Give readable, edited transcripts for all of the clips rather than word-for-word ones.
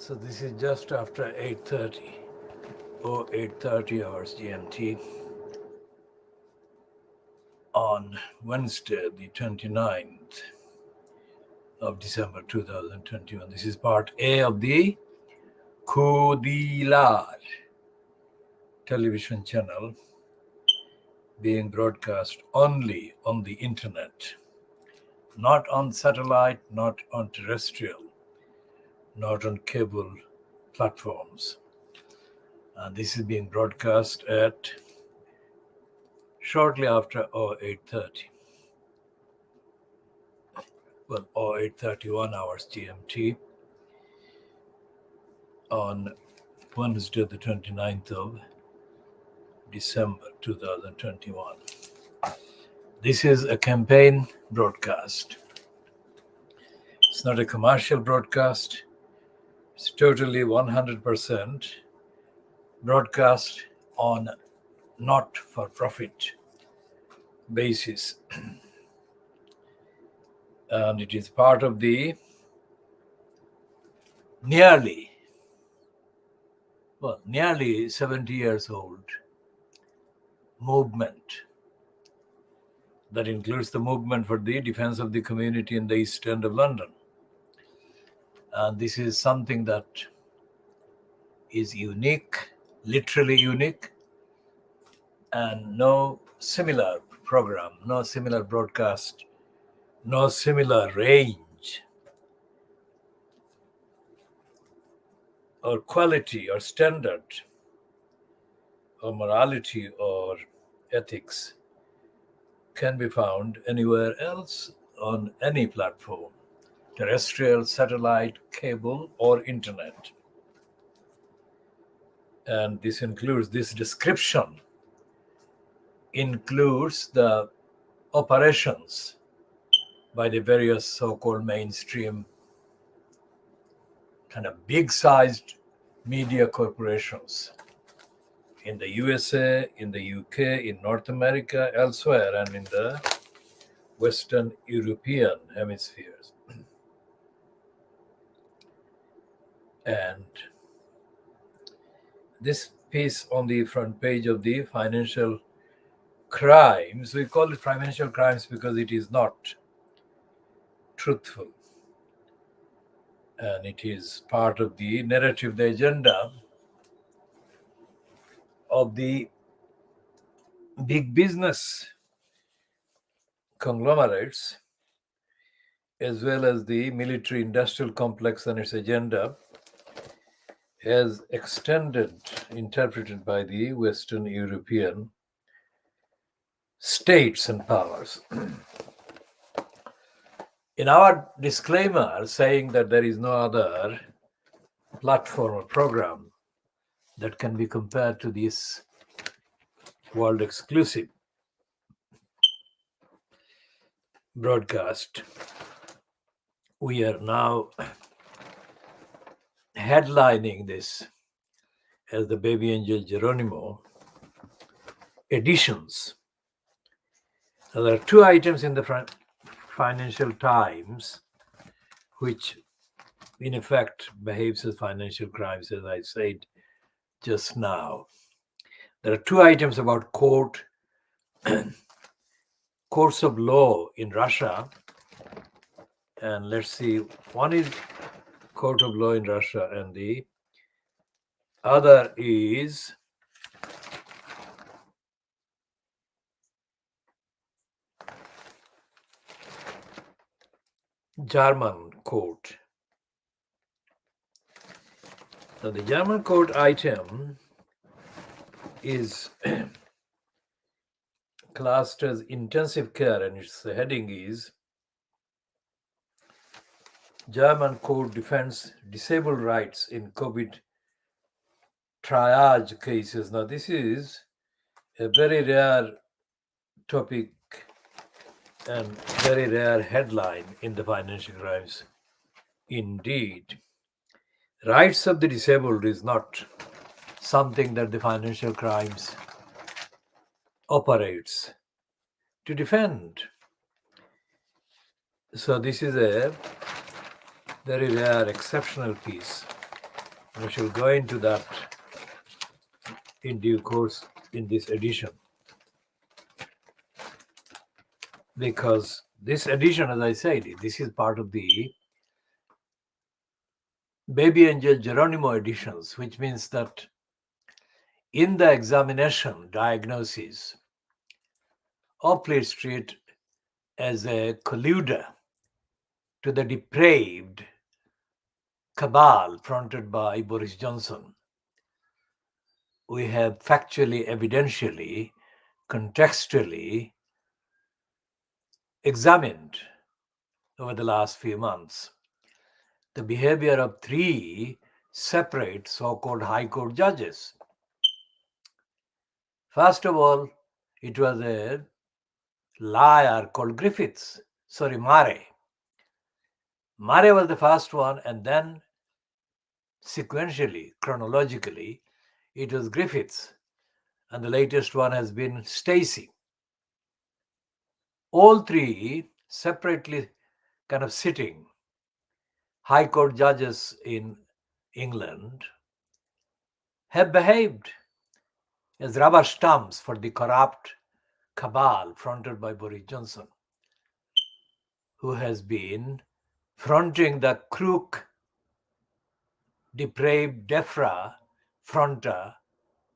So this is just after 8:30 or 8:30 hours GMT on Wednesday, the 29th of December 2021. This is part A of the KhoodeelaarTV television channel being broadcast only on the internet, not on satellite, not on terrestrial, not on cable platforms. And this is being broadcast at shortly after 08:30. Well, 08:31 hours GMT on Wednesday, the 29th of December 2021. This is a campaign broadcast. It's not a commercial broadcast. It's totally 100% broadcast on not-for-profit basis. And it is part of the nearly 70 years old movement that includes the movement for the defense of the community in the East End of London. And this is something that is unique, literally unique, and no similar program, no similar broadcast, no similar range or quality or standard or morality or ethics can be found anywhere else on any platform, terrestrial, satellite, cable, or internet. And this description includes the operations by the various so-called mainstream kind of big-sized media corporations in the USA, in the UK, in North America, elsewhere, and in the Western European hemispheres. And this piece on the front page of the Financial Crimes, we call it Financial Crimes because it is not truthful. And it is part of the narrative, the agenda of the big business conglomerates, as well as the military industrial complex and its agenda, as interpreted by the Western European states and powers. In our disclaimer saying that there is no other platform or program that can be compared to this world exclusive broadcast, we are now headlining this as the BabyAngelGeronimo editions. Now, there are two items in the Financial Times which in effect behaves as financial crimes, as I said just now. There are two items about courts of law in Russia, and let's see, one is court of law in Russia and the other is German court. Now the German court item is classed as intensive care, and its heading is German court defends disabled rights in COVID triage cases. Now this is a very rare topic and very rare headline in the Financial Crimes. Indeed, rights of the disabled is not something that the Financial Crimes operates to defend. So this is a very rare, exceptional piece I shall go into that in due course in this edition. Because this edition, as I said, this is part of the BabyAngelGeronimo editions, which means that in the examination diagnosis of Fleet Street as a colluder to the depraved cabal fronted by Boris Johnson, we have factually, evidentially, contextually examined over the last few months the behavior of three separate so-called High Court judges. First of all, it was a liar called Murray. Murray was the first one, and then sequentially, chronologically, it was Griffiths, and the latest one has been Stacey. All three separately kind of sitting High Court judges in England have behaved as rubber stamps for the corrupt cabal fronted by Boris Johnson, who has been fronting the crook, depraved Defra fronter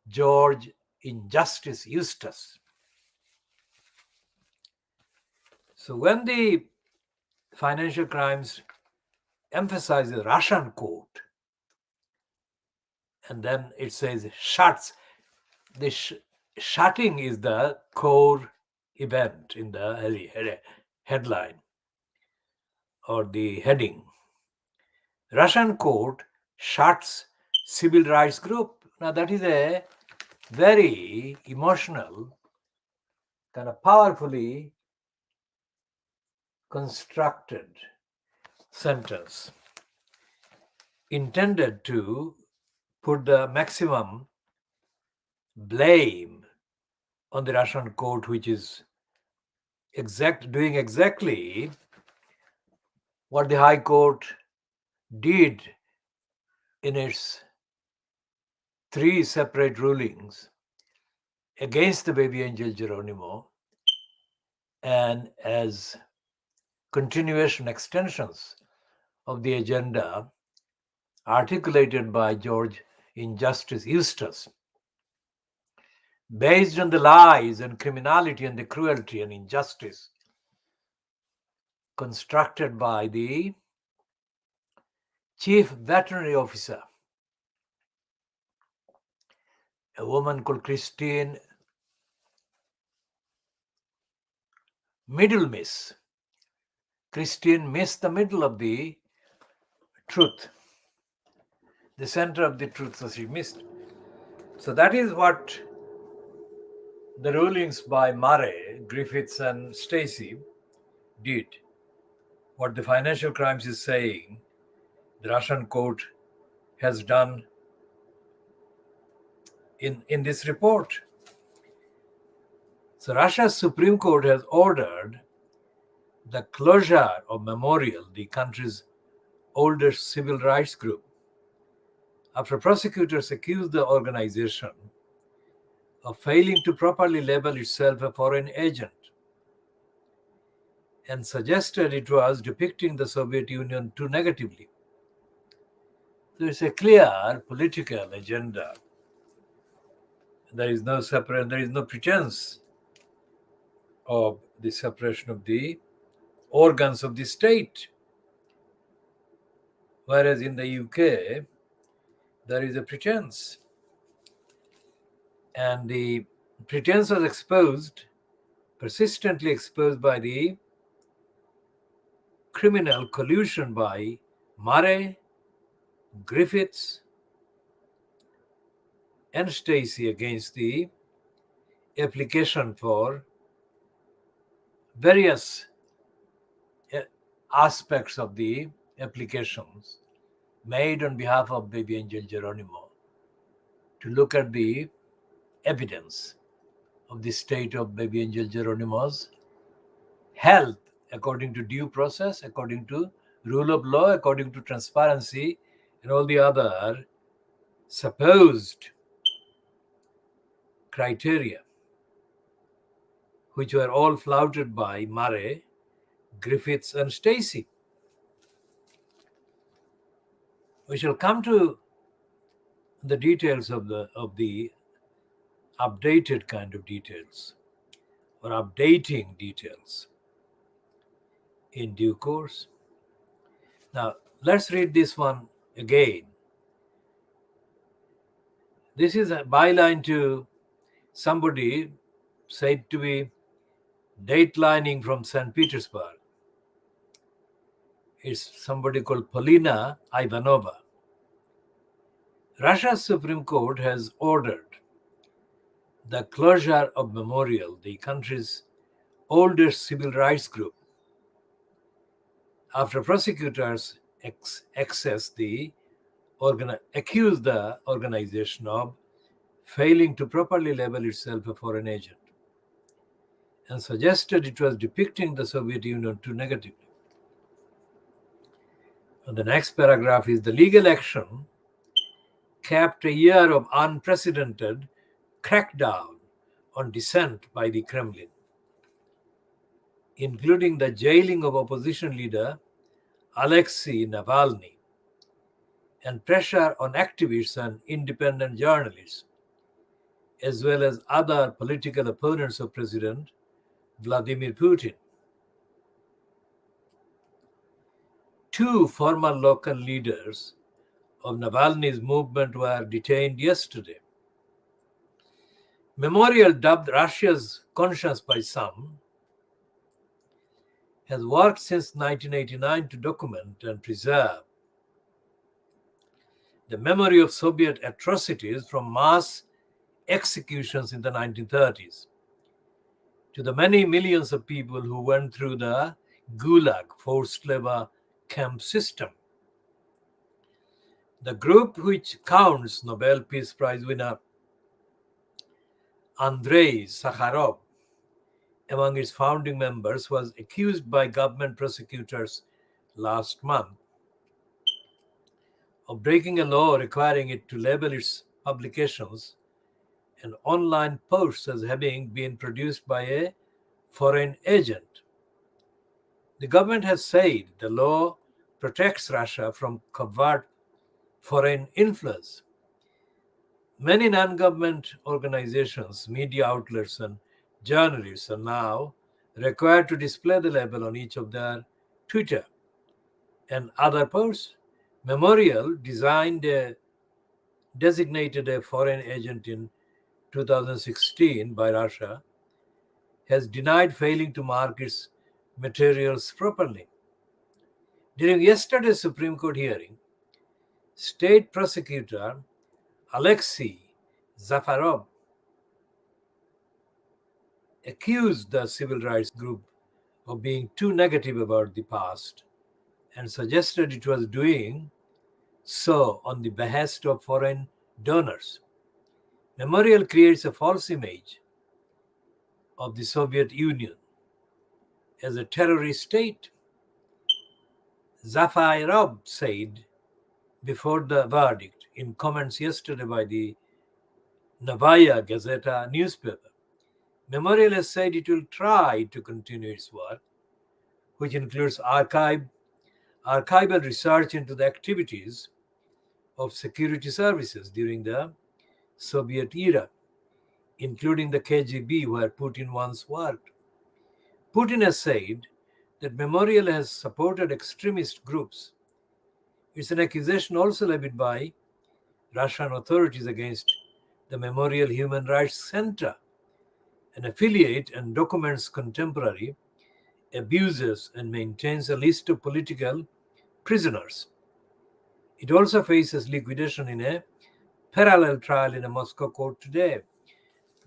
George Injustice Eustace. So when the financial crimes emphasizes the Russian court, and then it says shuts, the shutting is the core event in the headline or the heading. Russian court shuts civil rights group. Now that is a very emotional, kind of powerfully constructed sentence intended to put the maximum blame on the Russian court, which is doing exactly what the High Court did in its three separate rulings against the BabyAngelGeronimo, and as continuation extensions of the agenda articulated by George Injustice Eustace, based on the lies and criminality and the cruelty and injustice constructed by the chief veterinary officer, a woman called Christine Middle Miss. Christine missed the middle of the truth, the center of the truth, so she missed. So that is what the rulings by Murray, Griffiths, and Stacey did. What the financial crimes is saying, the Russian court has done in this report. So Russia's Supreme Court has ordered the closure of Memorial, the country's oldest civil rights group, after prosecutors accused the organization of failing to properly label itself a foreign agent and suggested it was depicting the Soviet Union too negatively. So it's a clear political agenda. There is no pretense of the separation of the organs of the state. Whereas in the UK, there is a pretense. And the pretense was persistently exposed by the criminal collusion by Murray, Griffiths, and Stacey against the application for various aspects of the applications made on behalf of BabyAngelGeronimo to look at the evidence of the state of BabyAngelGeronimo's health according to due process, according to rule of law, according to transparency, and all the other supposed criteria, which were all flouted by Murray, Griffiths, and Stacey. We shall come to the details of the updated kind of details, or updating details, in due course. Now, let's read this one again. This is a byline to somebody said to be datelining from St. Petersburg. It's somebody called Polina Ivanova. Russia's Supreme Court has ordered the closure of Memorial, the country's oldest civil rights group, after prosecutors accused the organization of failing to properly label itself a foreign agent and suggested it was depicting the Soviet Union too negatively. And the next paragraph is the legal action capped a year of unprecedented crackdown on dissent by the Kremlin, including the jailing of opposition leader Alexei Navalny and pressure on activists and independent journalists, as well as other political opponents of President Vladimir Putin. Two former local leaders of Navalny's movement were detained yesterday. Memorial, dubbed Russia's conscience by some, has worked since 1989 to document and preserve the memory of Soviet atrocities, from mass executions in the 1930s to the many millions of people who went through the Gulag forced labor camp system. The group, which counts Nobel Peace Prize winner Andrei Sakharov among its founding members, was accused by government prosecutors last month of breaking a law requiring it to label its publications and online posts as having been produced by a foreign agent. The government has said the law protects Russia from covert foreign influence. Many non-government organizations, media outlets, and journalists are now required to display the label on each of their Twitter and other posts. Memorial, designated a foreign agent in 2016 by Russia, has denied failing to mark its materials properly. During yesterday's Supreme Court hearing, State Prosecutor Alexei Zafarov accused the civil rights group of being too negative about the past and suggested it was doing so on the behest of foreign donors. Memorial creates a false image of the Soviet Union as a terrorist state. Zafarov said before the verdict in comments yesterday by the Novaya Gazeta newspaper. Memorial has said it will try to continue its work, which includes archival research into the activities of security services during the Soviet era, including the KGB, where Putin once worked. Putin has said that Memorial has supported extremist groups. It's an accusation also levied by Russian authorities against the Memorial Human Rights Center, an affiliate, and documents contemporary abuses and maintains a list of political prisoners. It also faces liquidation in a parallel trial in a Moscow court today.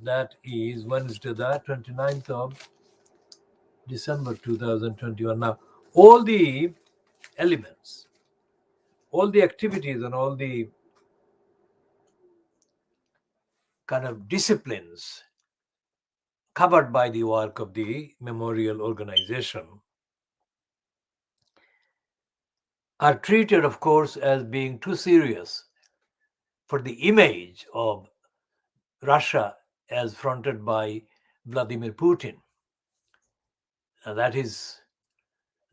That is Wednesday, the 29th of December 2021. Now, all the elements, all the activities, and all the kind of disciplines covered by the work of the memorial organization are treated, of course, as being too serious for the image of Russia as fronted by Vladimir Putin. That is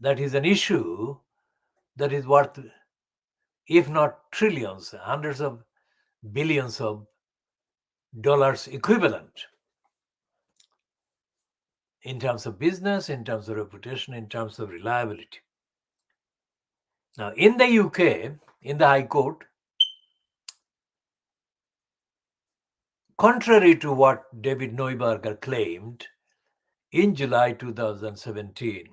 an issue that is worth, if not trillions, hundreds of billions of dollars equivalent in terms of business, in terms of reputation, in terms of reliability. Now, in the UK, in the High Court, contrary to what David Neuberger claimed in July 2017,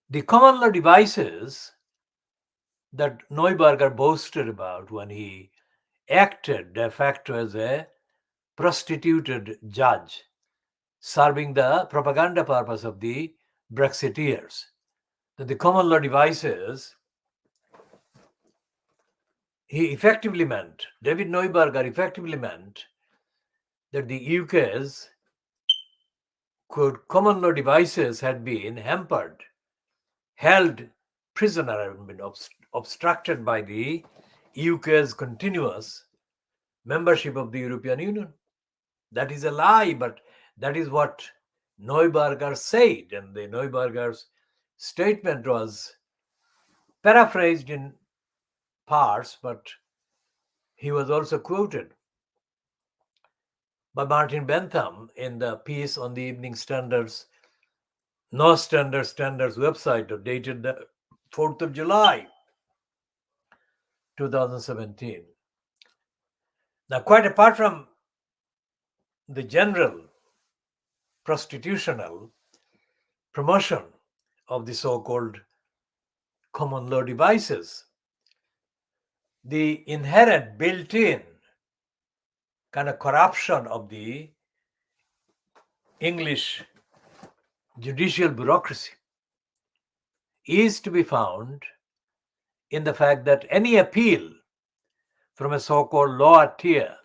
the common law devices that Neuberger boasted about when he acted de facto as a prostituted judge, serving the propaganda purpose of the Brexiteers, that the common law devices, David Neuberger effectively meant that the UK's, quote, common law devices had been hampered, held prisoner, and been obstructed by the UK's continuous membership of the European Union. That is a lie, but that is what Neuberger said, and the Neuberger's statement was paraphrased in parts, but he was also quoted by Martin Bentham in the piece on the Evening Standard's No Standards website, dated the 4th of July 2017. Now, quite apart from the general prostitutional promotion of the so-called common law devices, the inherent built-in kind of corruption of the English judicial bureaucracy is to be found in the fact that any appeal from a so-called lower tier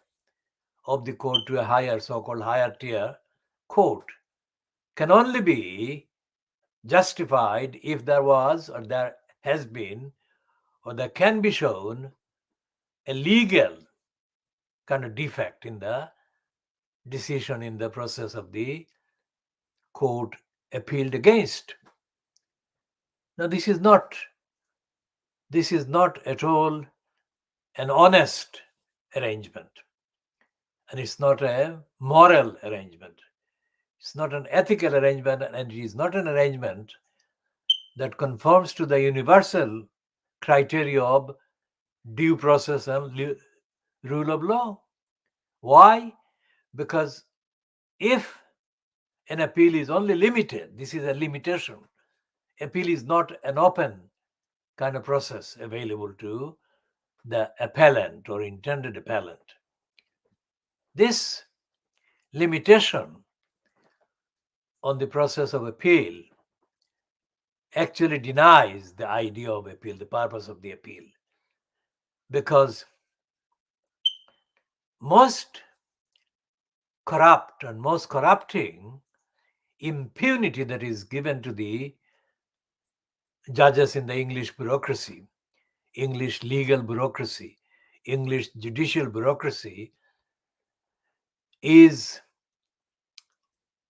of the court to a higher, so-called higher tier court can only be justified if there was, or there has been, or there can be shown a legal kind of defect in the decision in the process of the court appealed against. Now, this is not at all an honest arrangement, and it's not a moral arrangement. It's not an ethical arrangement, and it is not an arrangement that conforms to the universal criteria of due process and rule of law. Why? Because if an appeal is only limited, this is a limitation. Appeal is not an open kind of process available to the appellant or intended appellant. This limitation on the process of appeal actually denies the idea of appeal, the purpose of the appeal, because most corrupt and most corrupting impunity that is given to the judges in the English bureaucracy, English legal bureaucracy, English judicial bureaucracy, is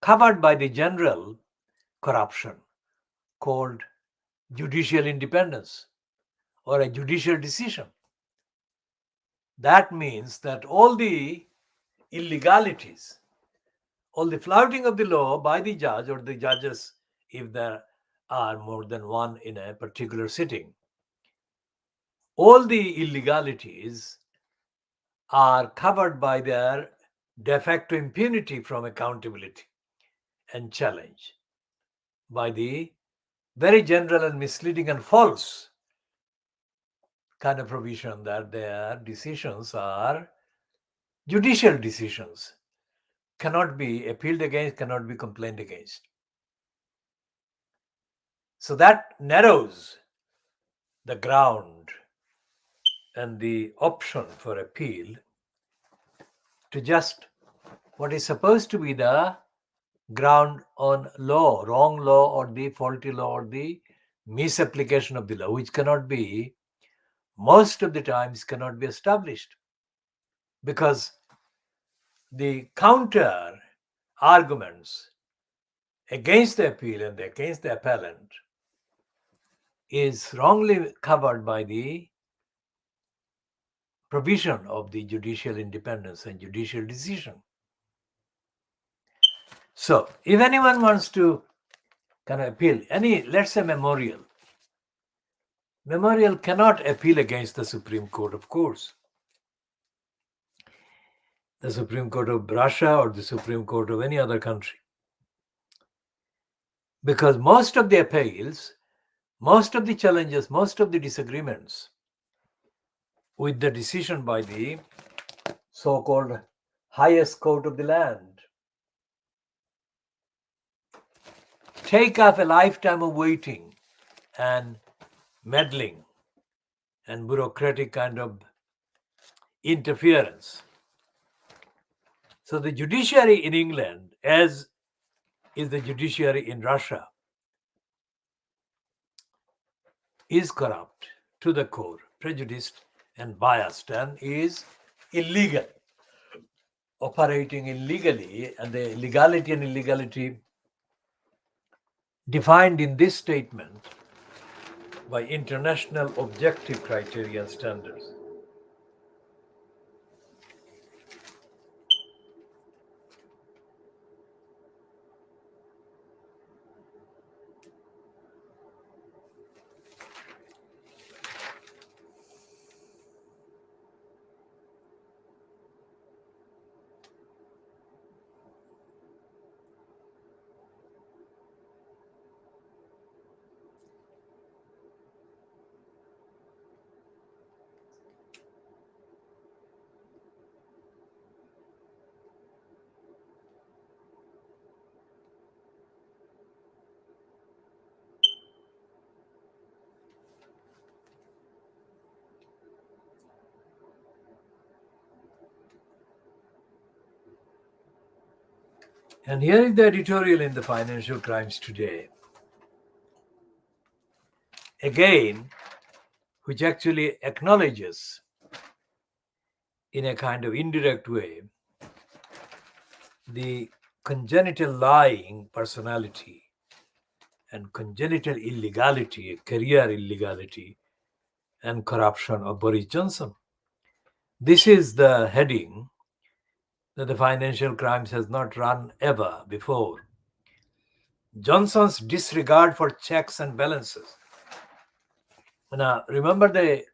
covered by the general corruption called judicial independence or a judicial decision. That means that all the illegalities, all the flouting of the law by the judge or the judges, if there are more than one in a particular sitting, all the illegalities are covered by their de facto impunity from accountability and challenge by the very general and misleading and false kind of provision that their decisions are judicial decisions, cannot be appealed against, cannot be complained against. So that narrows the ground and the option for appeal to just what is supposed to be the ground on law, wrong law or the faulty law or the misapplication of the law, which cannot be most of the times cannot be established, because the counter arguments against the appeal and against the appellant is wrongly covered by the provision of the judicial independence and judicial decision. So if anyone wants to kind of appeal any, let's say, memorial cannot appeal against the Supreme Court, of course. The Supreme Court of Russia or the Supreme Court of any other country. Because most of the appeals, most of the challenges, most of the disagreements with the decision by the so-called highest court of the land take up a lifetime of waiting and meddling and bureaucratic kind of interference. So the judiciary in England, as is the judiciary in Russia, is corrupt to the core, prejudiced and biased, and is illegal, operating illegally, and the legality and illegality defined in this statement by international objective criteria and standards. And here is the editorial in the Financial Crimes today. Again, which actually acknowledges in a kind of indirect way the congenital lying personality and congenital illegality, career illegality, and corruption of Boris Johnson. This is the heading that the Financial Crimes has not run ever before. Johnson's disregard for checks and balances. Now, remember the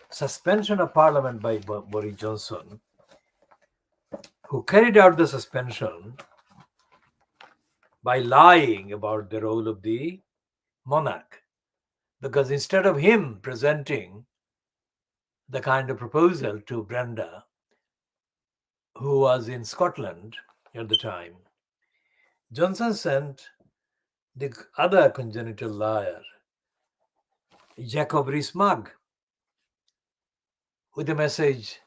suspension of Parliament by Boris Johnson, who carried out the suspension by lying about the role of the monarch. Because instead of him presenting the kind of proposal to Brenda, who was in Scotland at the time, Johnson sent the other congenital liar, Jacob Rees-Mogg, with a message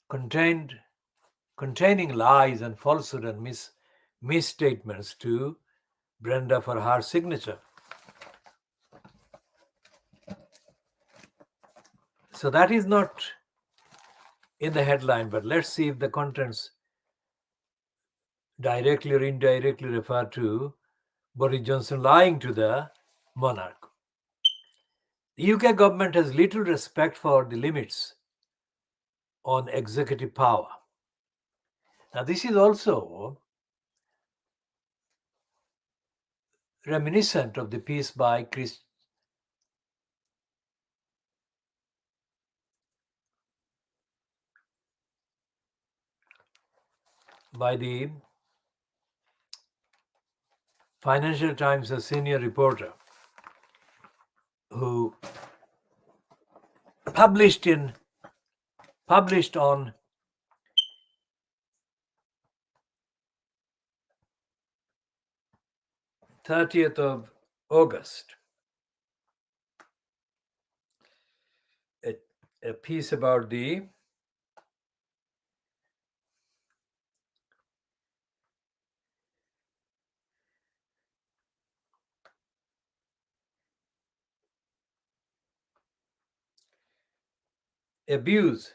containing lies and falsehood and misstatements to Brenda for her signature. So that is not in the headline, but let's see if the contents directly or indirectly refer to Boris Johnson lying to the monarch. The UK government has little respect for the limits on executive power. Now, this is also reminiscent of the piece by the Financial Times, a senior reporter, who published on 30th of August a piece about the abuse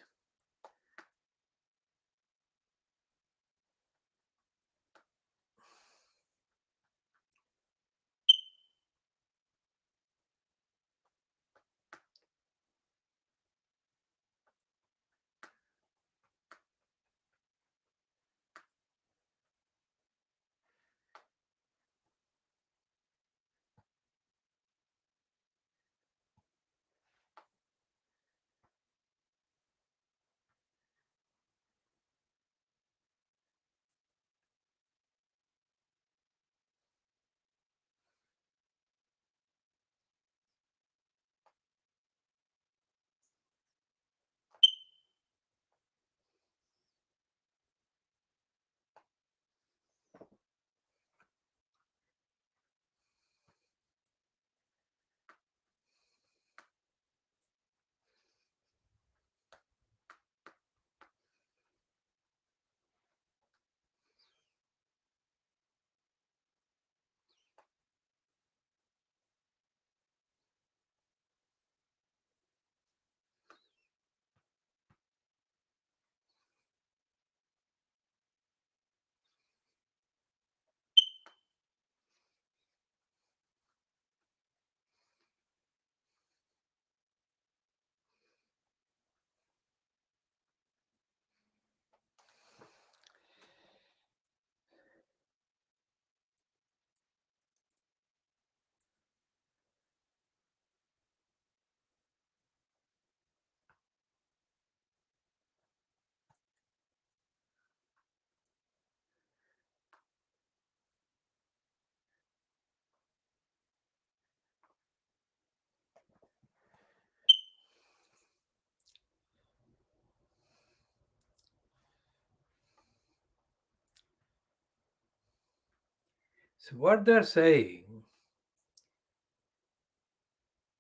So what they're saying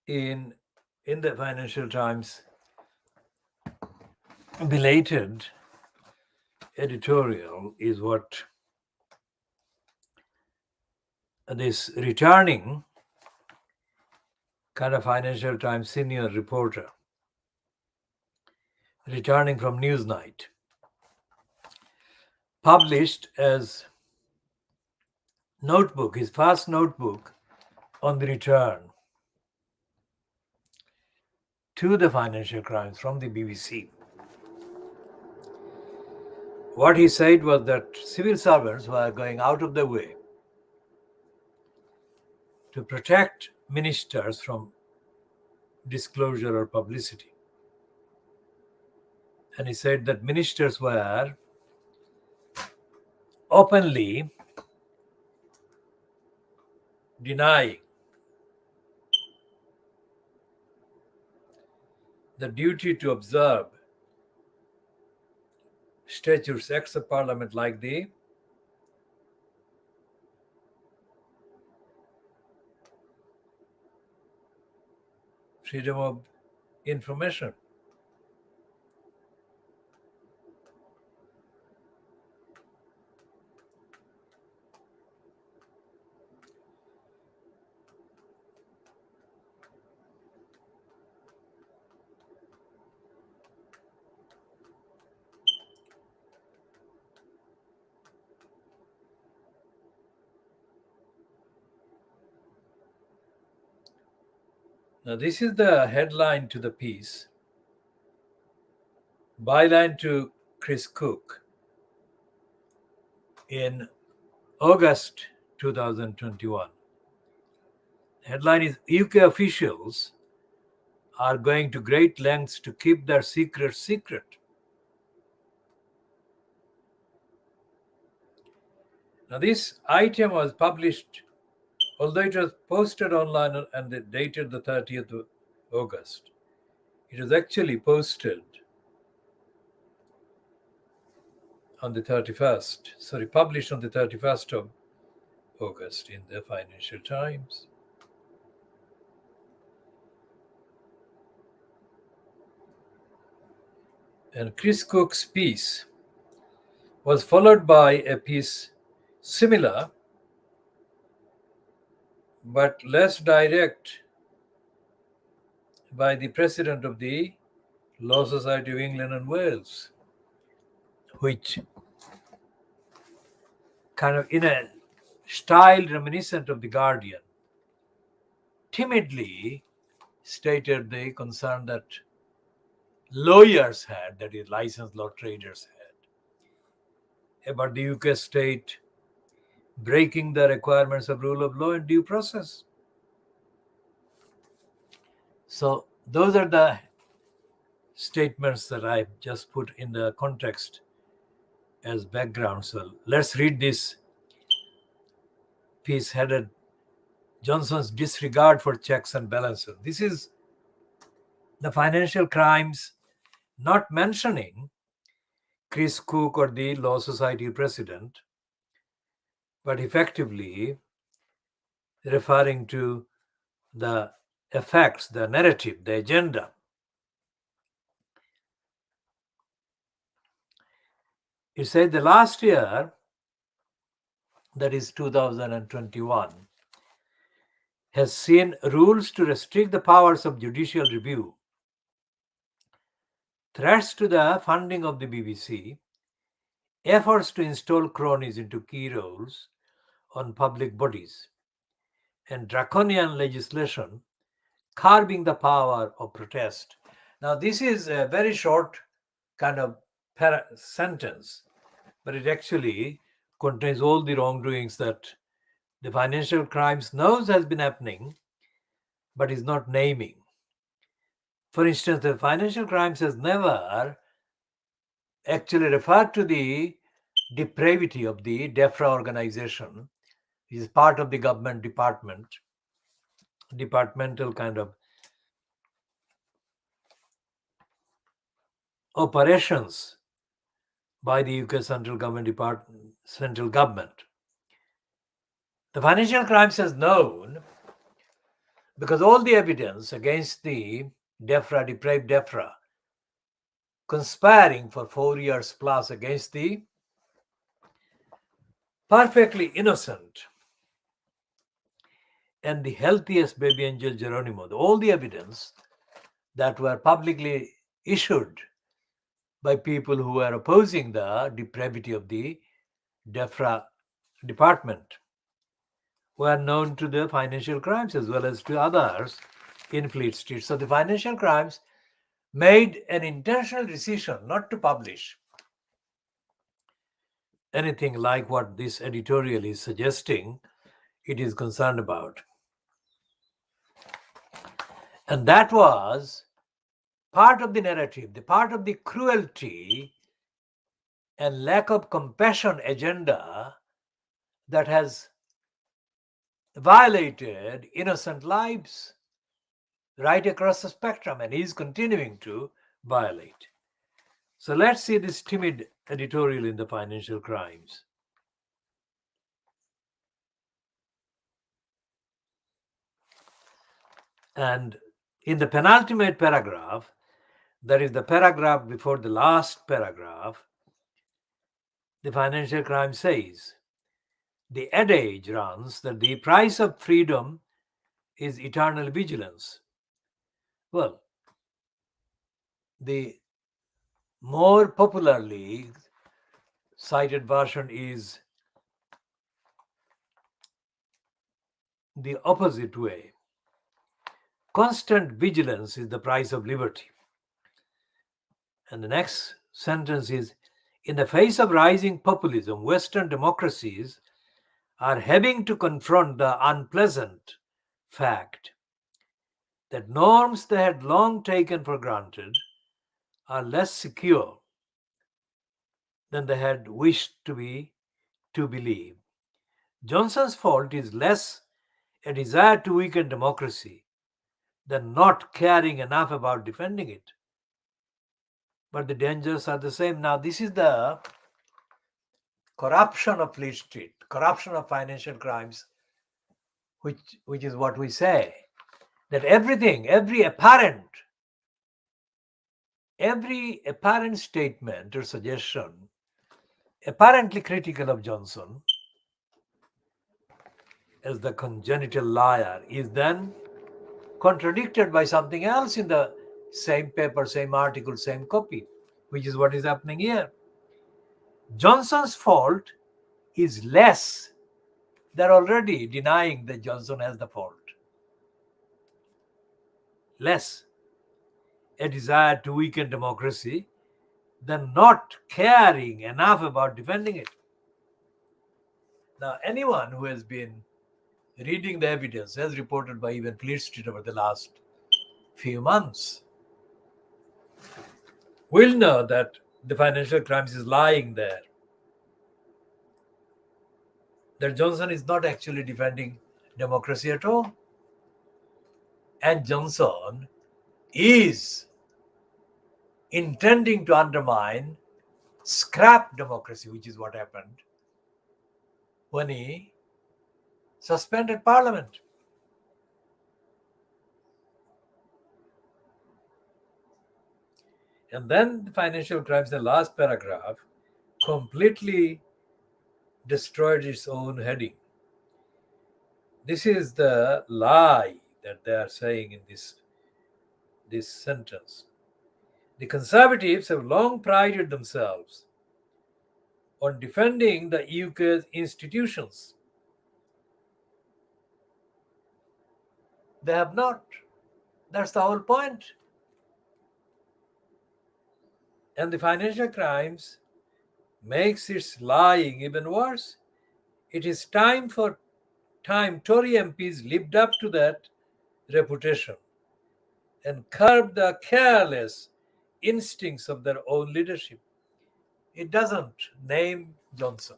in the Financial Times belated editorial is what this returning kind of Financial Times senior reporter returning from Newsnight published as notebook, his first notebook on the return to the financial crimes from the BBC. What he said was that civil servants were going out of their way to protect ministers from disclosure or publicity. And he said that ministers were openly denying the duty to observe statutes, acts of parliament like the freedom of information. Now, this is the headline to the piece. Byline to Chris Cook in August 2021. Headline is UK officials are going to great lengths to keep their secret secret. Now, this item was published, although it was posted online and dated the 30th of August. It was actually posted on the 31st, published on the 31st of August in the Financial Times. And Chris Cook's piece was followed by a piece similar but less direct by the president of the Law Society of England and Wales, which kind of in a style reminiscent of The Guardian, timidly stated the concern that lawyers had, that is, licensed law traders had, about the UK state breaking the requirements of rule of law and due process. So those are the statements that I just put in the context as background. So let's read this piece headed Johnson's Disregard for Checks and Balances. This is the Financial Crimes not mentioning Chris Cook or the Law Society president, but effectively referring to the effects, the narrative, the agenda. It said the last year, that is 2021, has seen rules to restrict the powers of judicial review, threats to the funding of the BBC, efforts to install cronies into key roles on public bodies, and draconian legislation curbing the power of protest. Now, this is a very short kind of sentence, but it actually contains all the wrongdoings that the Financial Crimes knows has been happening, but is not naming. For instance, the Financial Crimes has never actually referred to the depravity of the DEFRA organization, which is part of the government departmental kind of operations by the UK central government. The Financial Crimes has known, because all the evidence against the DEFRA, depraved DEFRA, conspiring for 4 years plus against the perfectly innocent and the healthiest BabyAngelGeronimo, all the evidence that were publicly issued by people who were opposing the depravity of the DEFRA department were known to the Financial Crimes as well as to others in Fleet Street. So the Financial Crimes made an intentional decision not to publish anything like what this editorial is suggesting it is concerned about. And that was part of the narrative, the part of the cruelty and lack of compassion agenda that has violated innocent lives right across the spectrum and is continuing to violate. So let's see this timid editorial in the Financial Crimes. And in the penultimate paragraph, that is the paragraph before the last paragraph, the Financial Crime says, the adage runs that the price of freedom is eternal vigilance. Well, the more popularly cited version is the opposite way. Constant vigilance is the price of liberty. And the next sentence is, in the face of rising populism, Western democracies are having to confront the unpleasant fact that norms they had long taken for granted are less secure than they had wished to believe. Johnson's fault is less a desire to weaken democracy than not caring enough about defending it. But the dangers are the same. Now, this is the corruption of Fleet Street, corruption of Financial Crimes, which is what we say, that everything, every apparent statement or suggestion apparently critical of Johnson as the congenital liar is then contradicted by something else in the same paper, same article, same copy, which is what is happening here. Johnson's fault is less. They're already denying that Johnson has the fault. Less a desire to weaken democracy than not caring enough about defending it. Now, anyone who has been reading the evidence, as reported by even Fleet Street over the last few months, will know that the financial crimes is lying there. That Johnson is not actually defending democracy at all. And Johnson is intending to undermine, scrap democracy, which is what happened when he suspended Parliament. And then the financial crimes, the last paragraph, completely destroyed its own heading. This is the lie that they are saying in this sentence. The Conservatives have long prided themselves on defending the UK's institutions. They have not. That's the whole point. And the financial crimes makes its lying even worse. It is time Tory MPs lived up to that reputation and curbed the careless instincts of their own leadership. It doesn't name Johnson.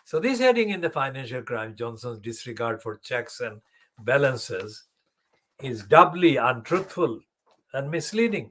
So this heading in the financial crime, Johnson's disregard for checks and balances, is doubly untruthful and misleading.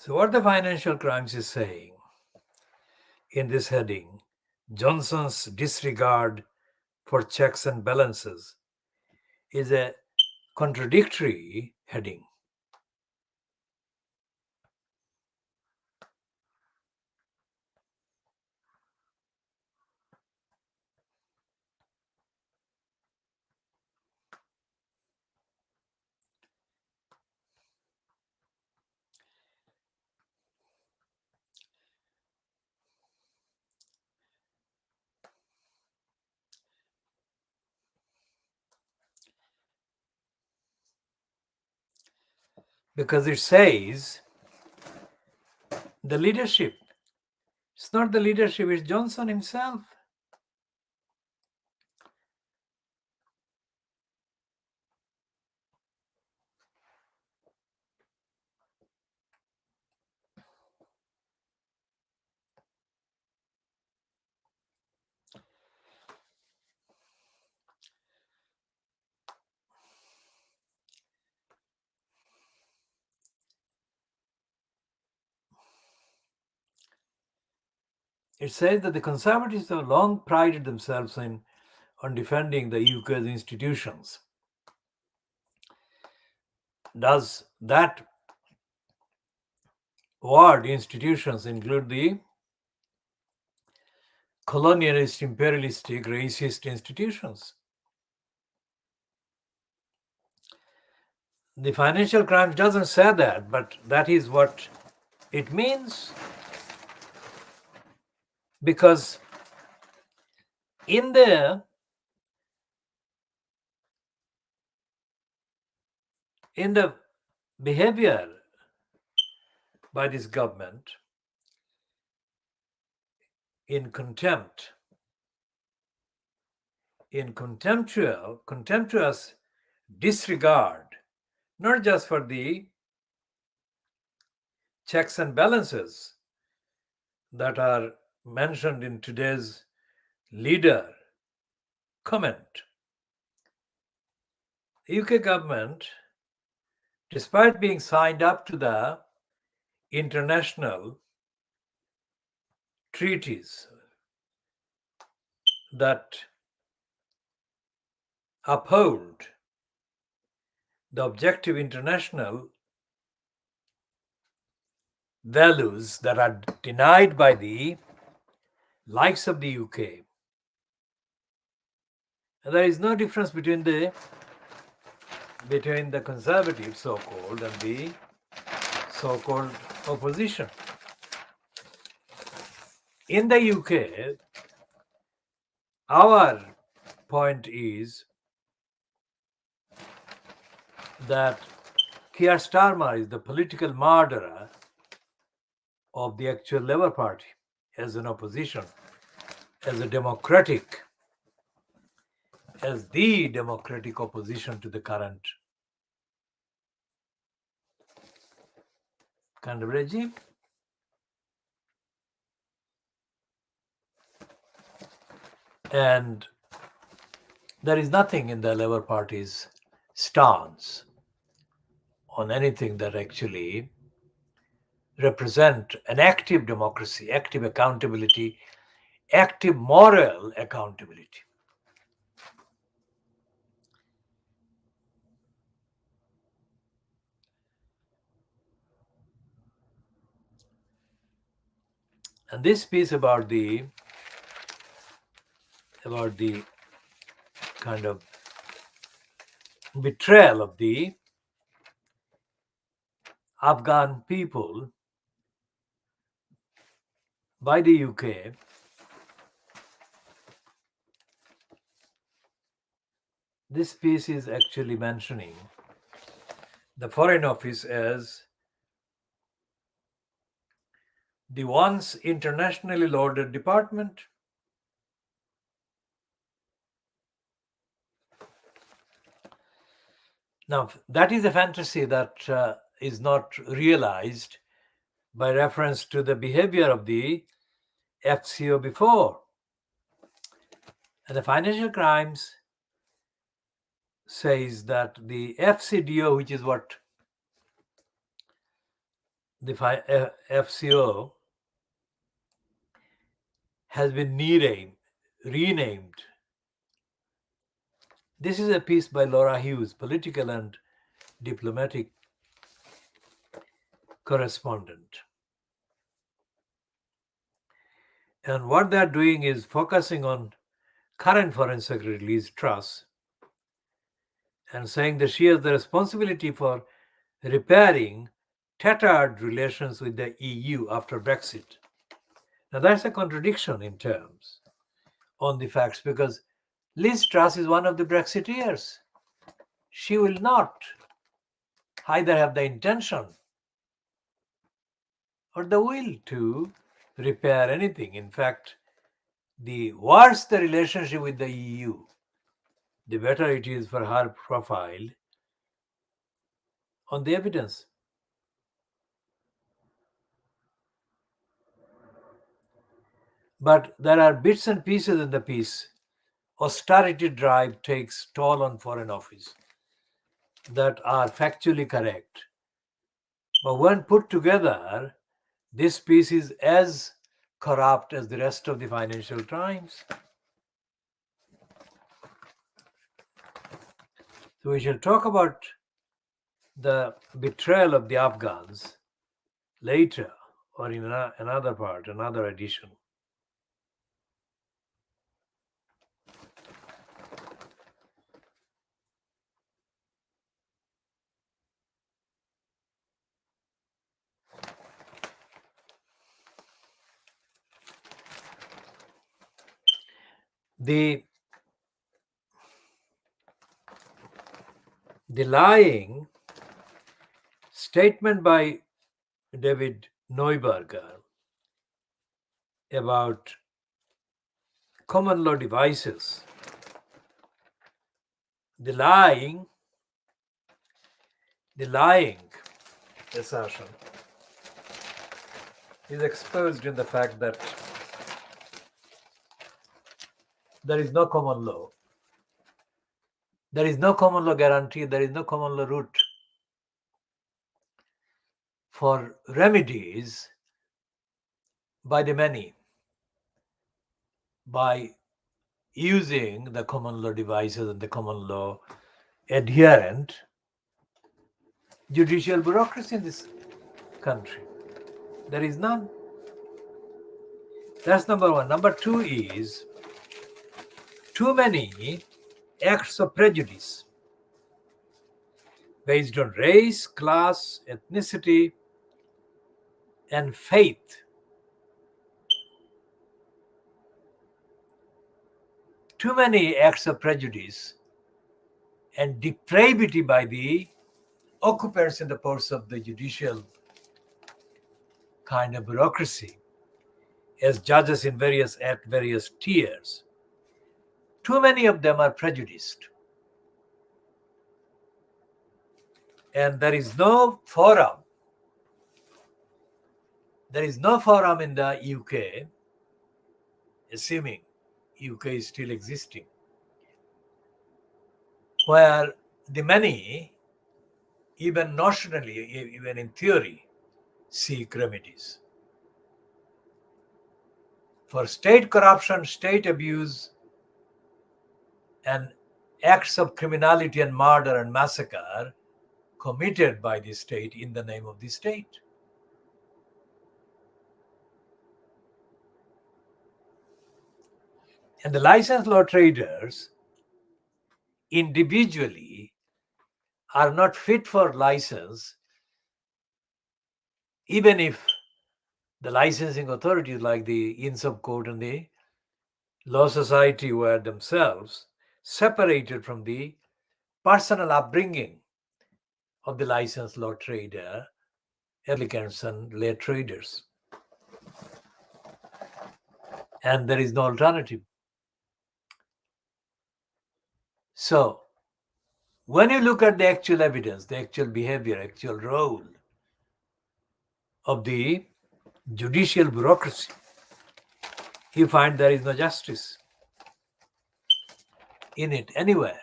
So what the financial crimes is saying in this heading, Johnson's disregard for checks and balances, is a contradictory heading. Because it says the leadership. It's not the leadership, it's Johnson himself. It says that the Conservatives have long prided themselves on defending the UK's institutions. Does that word institutions include the colonialist, imperialistic, racist institutions? The financial crimes doesn't say that, but that is what it means, because in the behavior by this government in contempt, in contemptuous disregard, not just for the checks and balances that are mentioned in today's leader comment. The UK government, despite being signed up to the international treaties that uphold the objective international values that are denied by the likes of the UK. And there is no difference between the conservative so-called and the so-called opposition. In the UK, our point is that Keir Starmer is the political murderer of the actual Labour Party as an opposition, as the democratic opposition to the current kind of regime. And there is nothing in the Labour Party's stance on anything that actually represent an active democracy, active accountability, active moral accountability. And this piece about the kind of betrayal of the Afghan people by the UK, this piece is actually mentioning the Foreign Office as the once internationally lauded department. Now, that is a fantasy that is not realized by reference to the behavior of the FCO before. And the financial crimes says that the FCDO, which is what the FCO has been renamed. This is a piece by Laura Hughes, political and diplomatic correspondent. And what they're doing is focusing on current Foreign Secretary Liz Truss and saying that she has the responsibility for repairing tattered relations with the EU after Brexit. Now that's a contradiction in terms on the facts, because Liz Truss is one of the Brexiteers. She will not either have the intention or the will to repair anything. In fact, the worse the relationship with the EU, the better it is for her profile on the evidence. But there are bits and pieces in the piece. Austerity drive takes toll on Foreign Office that are factually correct. But when put together, this piece is as corrupt as the rest of the Financial Times. So we shall talk about the betrayal of the Afghans later, or in another part, another edition. The lying statement by David Neuberger about common law devices, the lying assertion is exposed in the fact that there is no common law. There is no common law guarantee, there is no common law route for remedies by the many, by using the common law devices and the common law adherent judicial bureaucracy in this country. There is none. That's number one. Number two is too many acts of prejudice based on race, class, ethnicity, and faith. Too many acts of prejudice and depravity by the occupants in the course of the judicial kind of bureaucracy as judges at various tiers. Too many of them are prejudiced. And there is no forum. There is no forum in the UK, assuming UK is still existing, where the many, even notionally, even in theory, seek remedies. For state corruption, state abuse, and acts of criminality and murder and massacre committed by the state in the name of the state. And the licensed law traders individually are not fit for license, even if the licensing authorities like the INSOP Court and the Law Society were themselves separated from the personal upbringing of the licensed law trader, applicants and lay traders. And there is no alternative. So, when you look at the actual evidence, the actual behavior, actual role of the judicial bureaucracy, you find there is no justice in it anywhere.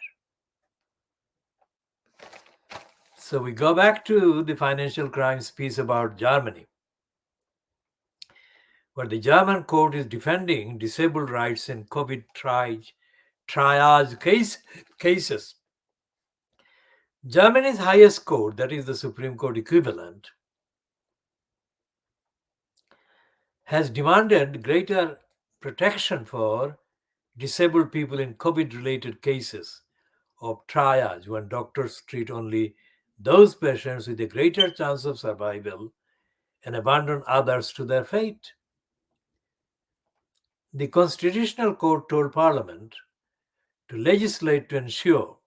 So we go back to the financial crimes piece about Germany, where the German court is defending disabled rights in COVID triage cases. Germany's highest court, that is the Supreme Court equivalent, has demanded greater protection for disabled people in COVID-related cases of triage, when doctors treat only those patients with a greater chance of survival and abandon others to their fate. The Constitutional Court told Parliament to legislate to ensure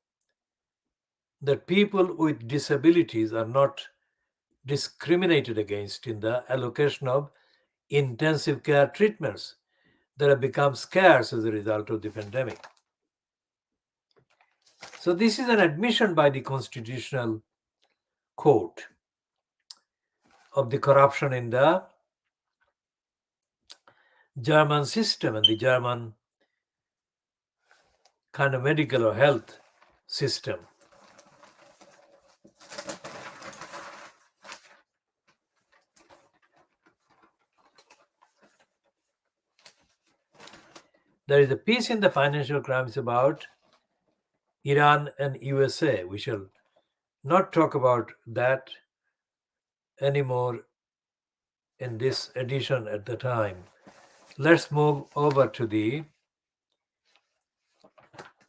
that people with disabilities are not discriminated against in the allocation of intensive care treatments that have become scarce as a result of the pandemic. So this is an admission by the Constitutional Court of the corruption in the German system and the German kind of medical or health system. There is a piece in the Financial Crimes about Iran and USA. We shall not talk about that anymore in this edition at the time. Let's move over to the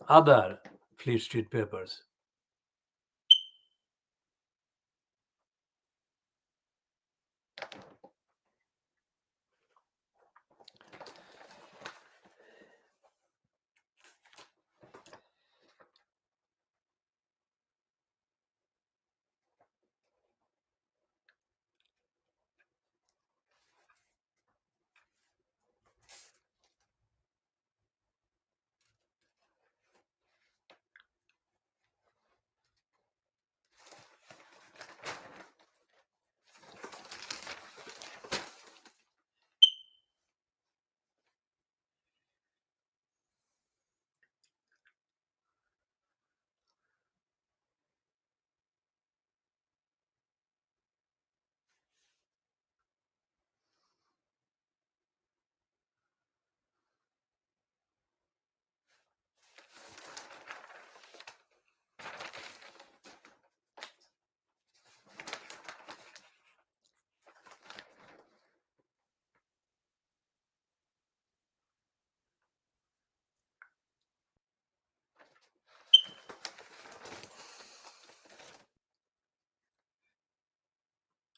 other Fleet Street papers.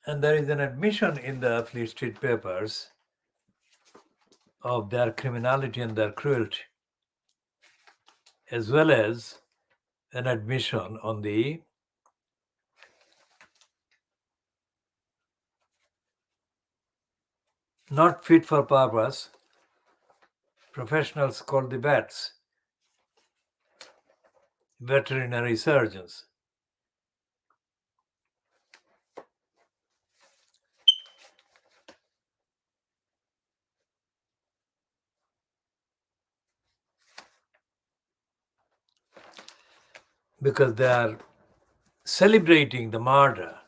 And there is an admission in the Fleet Street papers of their criminality and their cruelty, as well as an admission on the not fit for purpose professionals called the vets, veterinary surgeons. Because they are celebrating the murder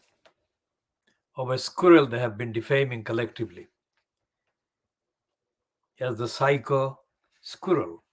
of a squirrel they have been defaming collectively as the psycho squirrel.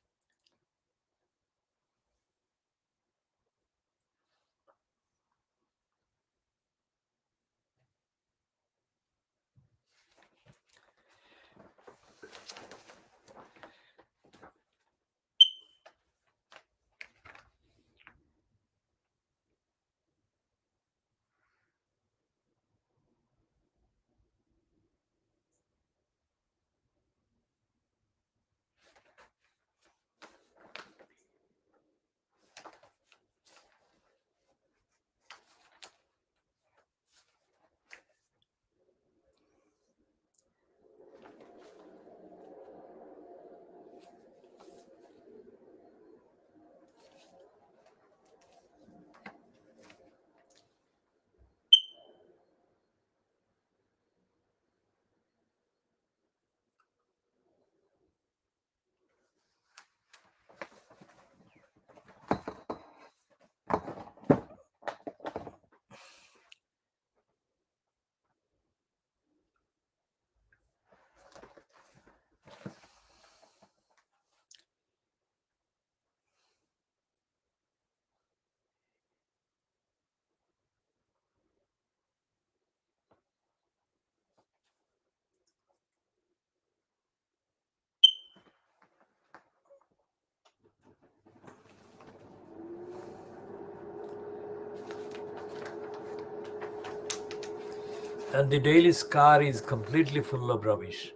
And the Daily Scar is completely full of rubbish.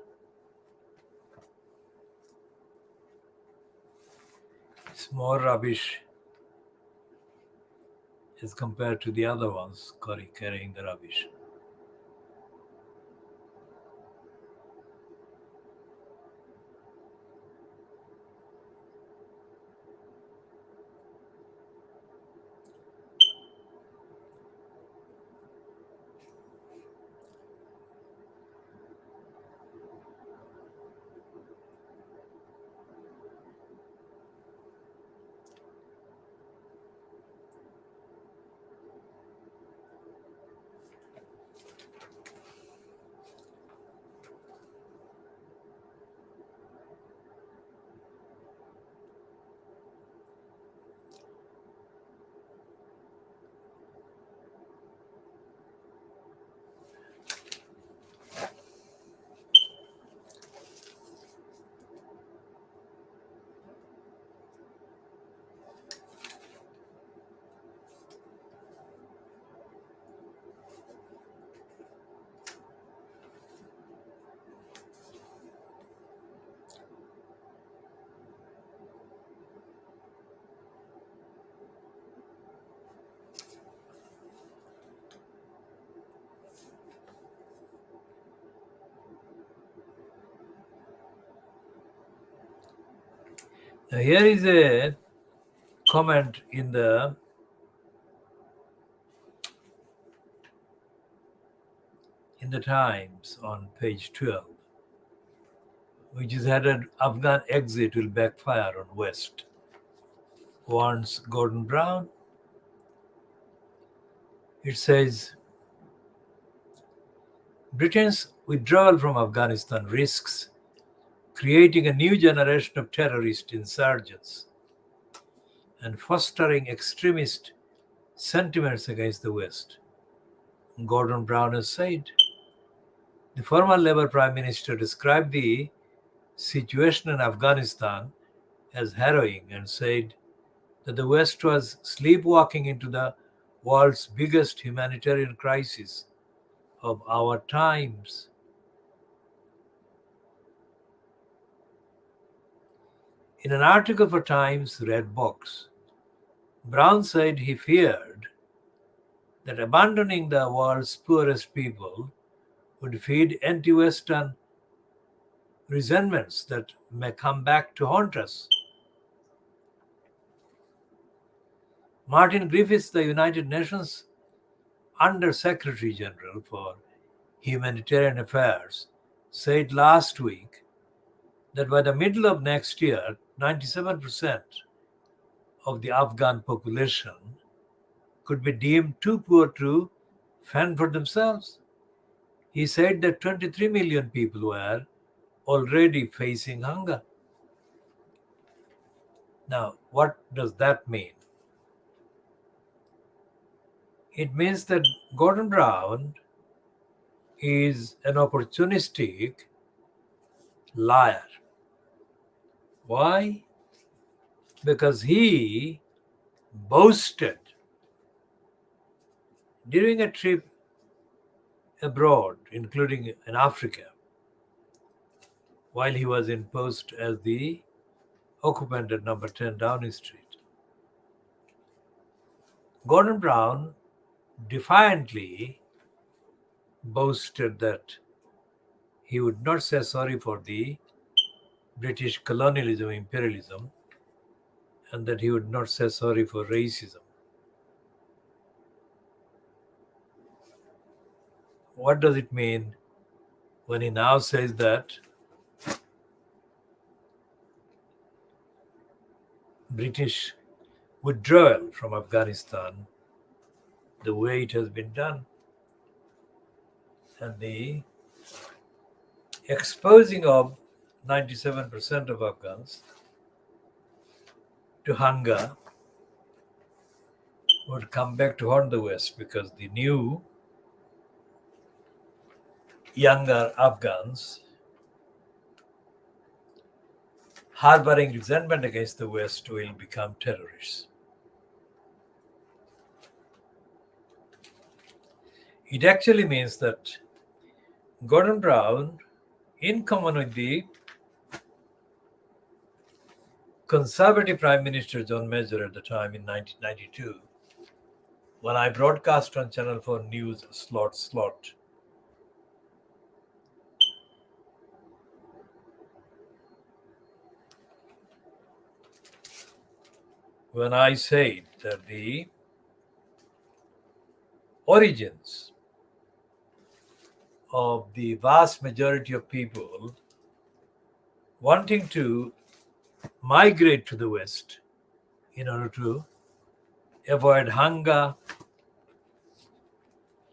It's more rubbish as compared to the other ones carrying the rubbish. Now here is a comment in the Times on page 12, which is headed Afghan exit will backfire on West, warns Gordon Brown. It says Britain's withdrawal from Afghanistan risks creating a new generation of terrorist insurgents and fostering extremist sentiments against the West. Gordon Brown has said. The former Labour Prime Minister described the situation in Afghanistan as harrowing and said that the West was sleepwalking into the world's biggest humanitarian crisis of our times. In an article for Times Red Box, Brown said he feared that abandoning the world's poorest people would feed anti-Western resentments that may come back to haunt us. Martin Griffiths, the United Nations Under Secretary General for Humanitarian Affairs, said last week that by the middle of next year, 97% of the Afghan population could be deemed too poor to fend for themselves. He said that 23 million people were already facing hunger. Now, what does that mean? It means that Gordon Brown is an opportunistic liar. Why? Because he boasted during a trip abroad, including in Africa, while he was in post as the occupant at number 10 Downing Street. Gordon Brown defiantly boasted that he would not say sorry for the British colonialism, imperialism, and that he would not say sorry for racism. What does it mean when he now says that British withdrawal from Afghanistan, the way it has been done, and the exposing of 97% of Afghans to hunger would come back to haunt the West, because the new younger Afghans harboring resentment against the West will become terrorists. It actually means that Gordon Brown, in common with the Conservative Prime Minister John Major at the time in 1992, when I broadcast on Channel 4 News slot, when I said that the origins of the vast majority of people wanting to migrate to the West in order to avoid hunger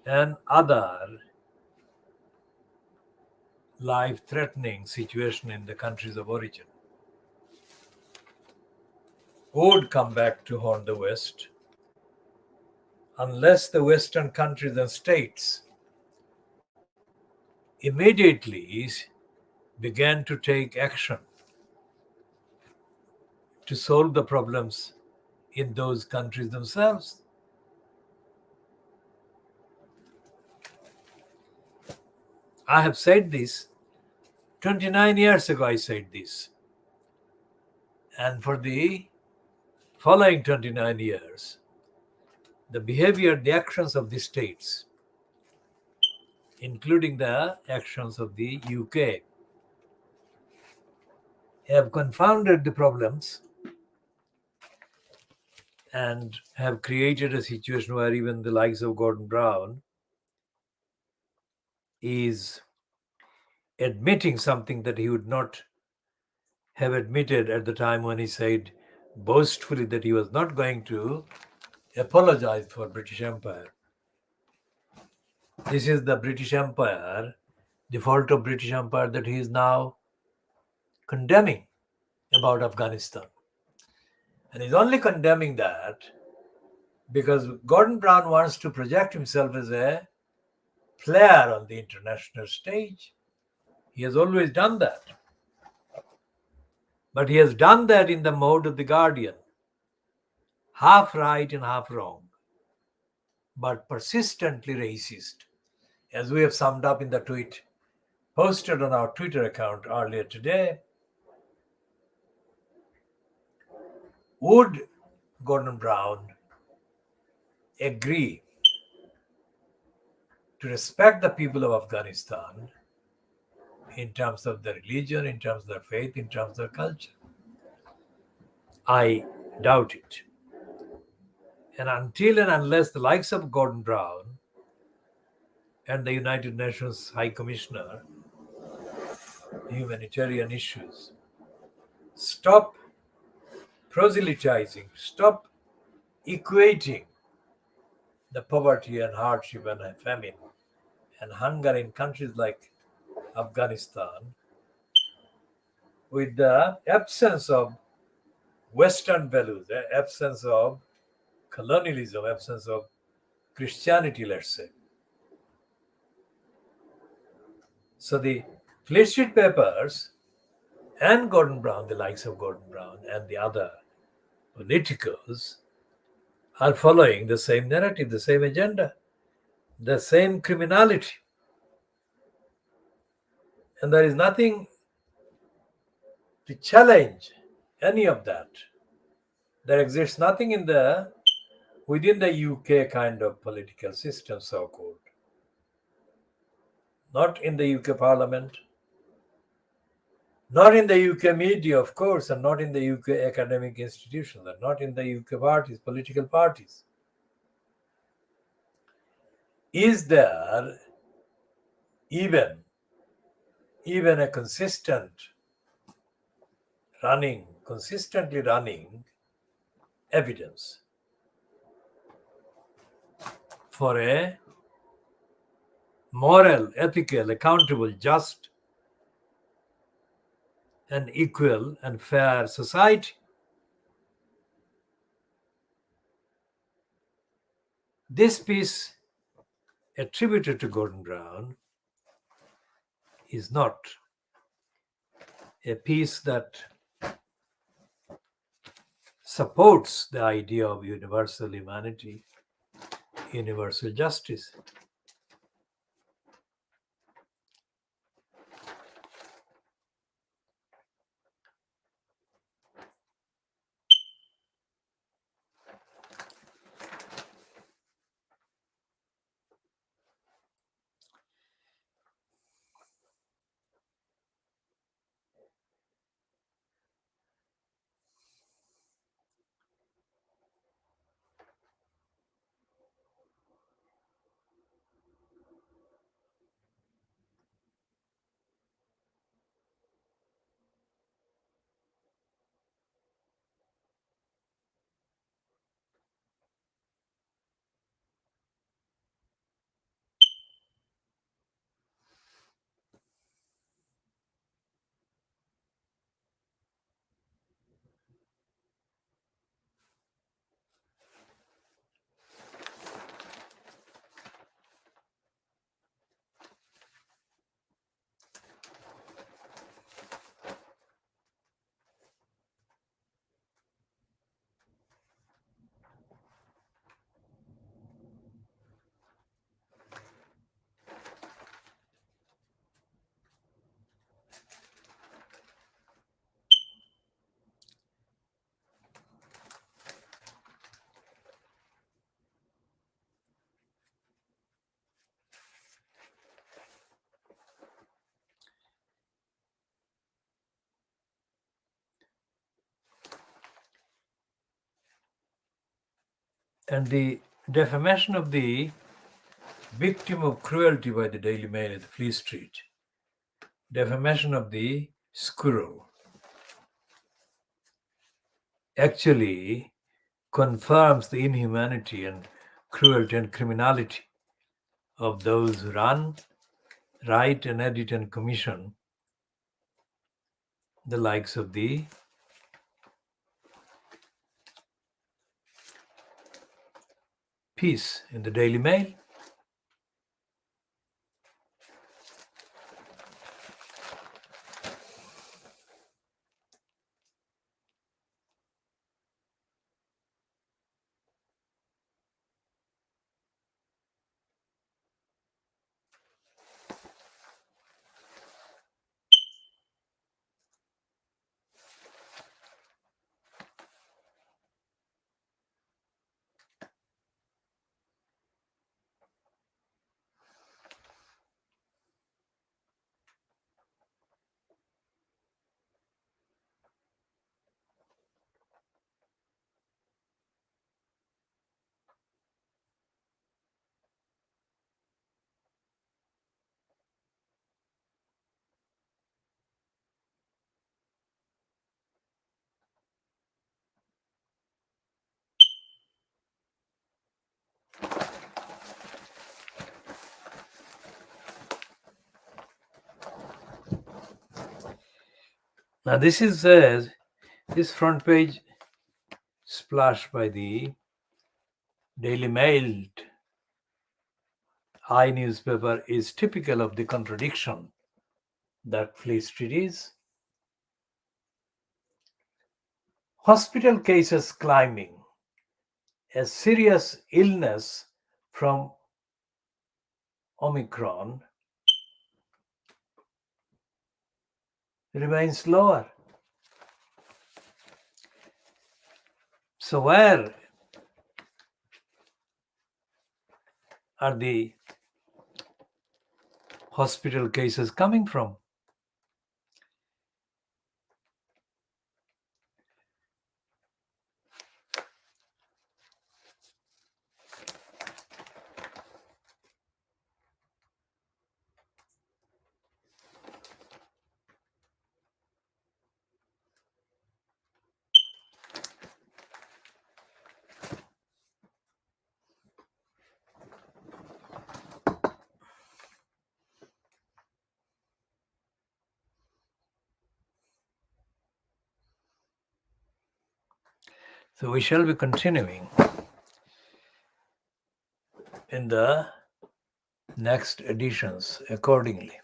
and other life-threatening situation in the countries of origin would come back to haunt the West unless the Western countries and states immediately began to take action to solve the problems in those countries themselves. I have said this 29 years ago. I said this, and for the following 29 years, the behavior, the actions of the states, including the actions of the UK, have confounded the problems and have created a situation where even the likes of Gordon Brown is admitting something that he would not have admitted at the time when he said boastfully that he was not going to apologize for British Empire. This is the British Empire, the fault of British Empire that he is now condemning about Afghanistan. And he's only condemning that because Gordon Brown wants to project himself as a player on the international stage. He has always done that. But he has done that in the mode of the Guardian, half right and half wrong, but persistently racist, as we have summed up in the tweet posted on our Twitter account earlier today. Would Gordon Brown agree to respect the people of Afghanistan in terms of their religion, in terms of their faith, in terms of their culture? I doubt it. And until and unless the likes of Gordon Brown and the United Nations High Commissioner humanitarian issues stop proselytizing, stop equating the poverty and hardship and famine and hunger in countries like Afghanistan with the absence of Western values, the absence of colonialism, absence of Christianity, let's say. So the Fleet Street Papers and Gordon Brown, the likes of Gordon Brown and the other politicals, are following the same narrative, the same agenda, the same criminality. And there is nothing to challenge any of that. There exists nothing within the UK kind of political system, so called. Not in the UK Parliament, not in the UK media, of course, and not in the UK academic institutions, and not in the UK parties, political parties. Is there even a consistently running evidence for a moral, ethical, accountable, just, and equal and fair society? This piece attributed to Gordon Brown is not a piece that supports the idea of universal humanity, universal justice. And the defamation of the victim of cruelty by the Daily Mail at the Fleet Street, defamation of the squirrel, actually confirms the inhumanity and cruelty and criminality of those who run, write and edit and commission the likes of the piece in the Daily Mail. Now this is this front page splash by the Daily Mail newspaper is typical of the contradiction that Fleet Street is. Hospital cases climbing. A serious illness from Omicron remains lower. So where are the hospital cases coming from? So we shall be continuing in the next editions accordingly.